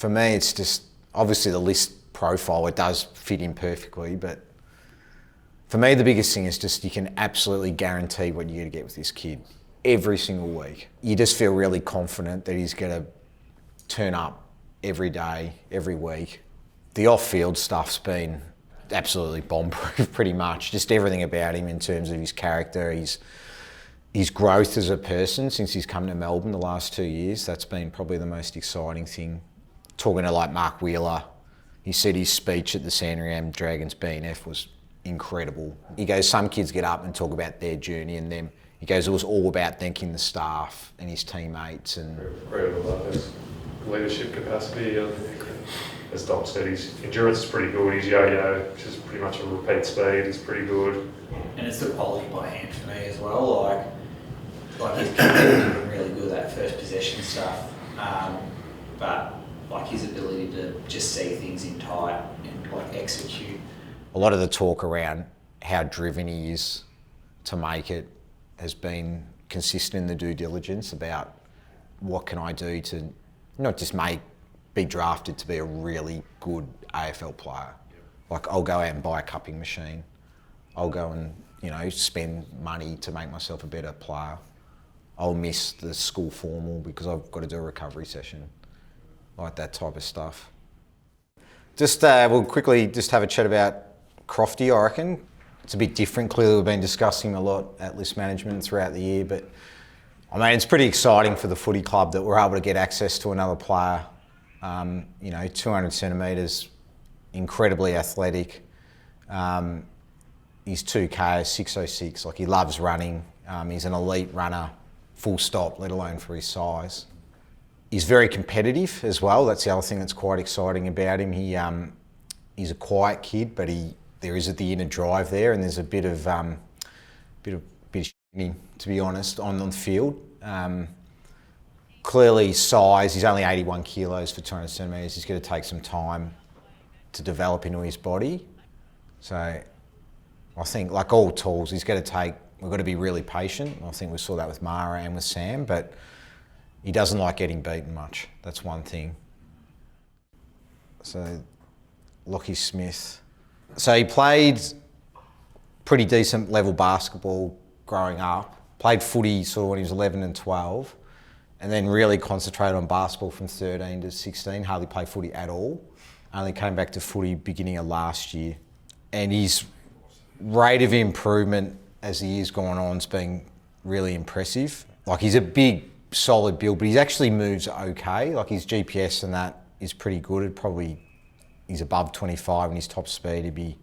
For me, it's just, obviously the list profile, it does fit in perfectly, but for me, the biggest thing is just you can absolutely guarantee what you're going to get with this kid every single week. You just feel really confident that he's going to turn up every day, every week. The off-field stuff's been absolutely bomb-proof pretty much. Just everything about him in terms of his character, his growth as a person since he's come to Melbourne the last 2 years. That's been probably the most exciting thing. Talking to like Mark Wheeler, he said his speech at the Sandringham Dragons B&F was incredible. He goes, some kids get up and talk about their journey and them. He goes, it was all about thanking the staff and his teammates. And incredible, his leadership capacity. As Dom said, his endurance is pretty good. His yo-yo, which is pretty much a repeat speed, is pretty good. And it's the quality by hand for me as well. Like he's been really good at that first possession stuff, but like his ability to just see things in tight and like execute. A lot of the talk around how driven he is to make it has been consistent in the due diligence about what can I do to not just be drafted to be a really good AFL player. Like I'll go out and buy a cupping machine. I'll go and spend money to make myself a better player. I'll miss the school formal because I've got to do a recovery session. Like that type of stuff. Just we'll quickly just have a chat about Crofty, I reckon. It's a bit different. Clearly we've been discussing him a lot at list management throughout the year, but I mean, it's pretty exciting for the footy club that we're able to get access to another player. 200 centimetres, incredibly athletic. He's 2K, 606, like he loves running. He's an elite runner, full stop, let alone for his size. He's very competitive as well. That's the other thing that's quite exciting about him. He's a quiet kid, but there is the inner drive there, and there's a bit of shit in him, to be honest, on the field. Clearly size, he's only 81 kilos for 200 centimetres. He's going to take some time to develop into his body. So I think, like all tools, we've got to be really patient. I think we saw that with Mara and with Sam, but he doesn't like getting beaten much. That's one thing. So Lockie Smith. So he played pretty decent level basketball growing up. Played footy sort of when he was 11 and 12. And then really concentrated on basketball from 13 to 16, hardly played footy at all. Only came back to footy beginning of last year. And his rate of improvement as the year's gone on has been really impressive. Like he's a big, solid build, but he actually moves okay. Like his GPS and that is pretty good. He's above 25 and his top speed,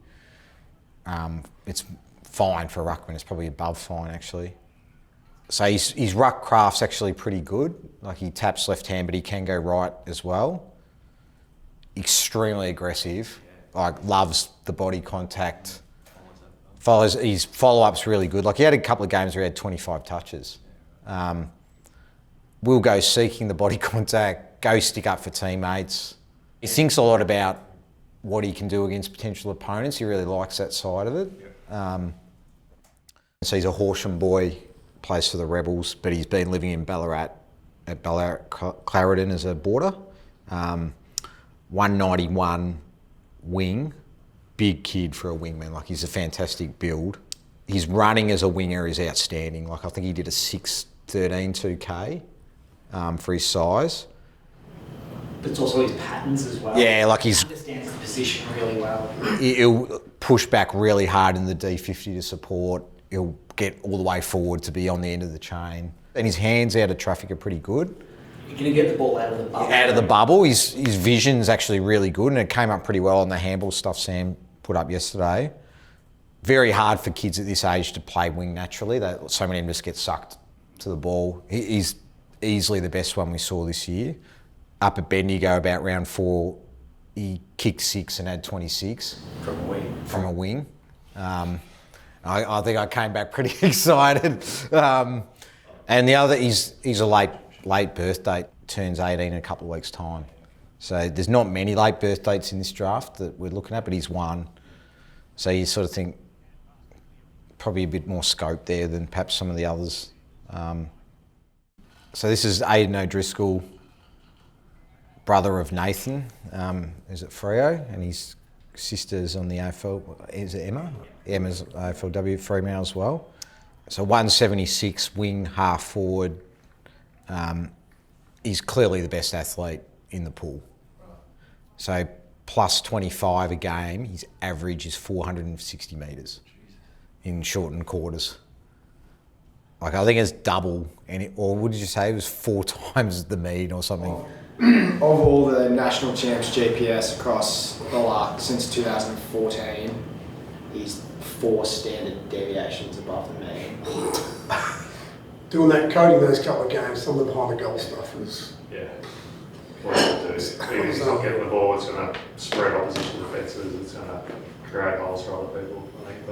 it's fine for Ruckman. It's probably above fine actually. So his ruck craft's actually pretty good. Like he taps left hand, but he can go right as well. Extremely aggressive. Like loves the body contact. His follow-up's really good. Like he had a couple of games where he had 25 touches. Will go seeking the body contact, go stick up for teammates. He thinks a lot about what he can do against potential opponents. He really likes that side of it. So he's a Horsham boy. Plays for the Rebels, but he's been living in Ballarat, at Ballarat Clarendon as a boarder. 191 wing, big kid for a wingman. Like he's a fantastic build. His running as a winger is outstanding. Like I think he did a 6:13 2K for his size. But it's also his patterns as well. Yeah, like he understands the position really well. He'll push back really hard in the D50 to support. He'll get all the way forward to be on the end of the chain. And his hands out of traffic are pretty good. You're going to get the ball out of the bubble. Out of the bubble. His vision's actually really good, and it came up pretty well on the handball stuff Sam put up yesterday. Very hard for kids at this age to play wing naturally. So many of them just get sucked to the ball. He's easily the best one we saw this year. Up at Bendigo about round 4, he kicked 6 and had 26. From a wing. I think I came back pretty excited. And the other, he's a late birth date, turns 18 in a couple of weeks' time. So there's not many late birth dates in this draft that we're looking at, but he's one. So you sort of think probably a bit more scope there than perhaps some of the others. So this is Aidan O'Driscoll, brother of Nathan, is it Freo, and his sister's on the AFL, is it Emma? Emma's AFLW Fremantle as well. So 176, wing, half forward. He's clearly the best athlete in the pool. So plus 25 a game, his average is 460 metres in shortened quarters. Like, I think it's double, or what did you say? It was 4 times the mean or something. Of all the national champs GPS across the LARC since 2014, he's 4 standard deviations above the mean. Doing that, coding those couple of games, some of the behind the goal stuff is... Yeah. What he'll do is, he's not getting the ball, it's going to spread opposition defences, it's going to create holes for other people. I think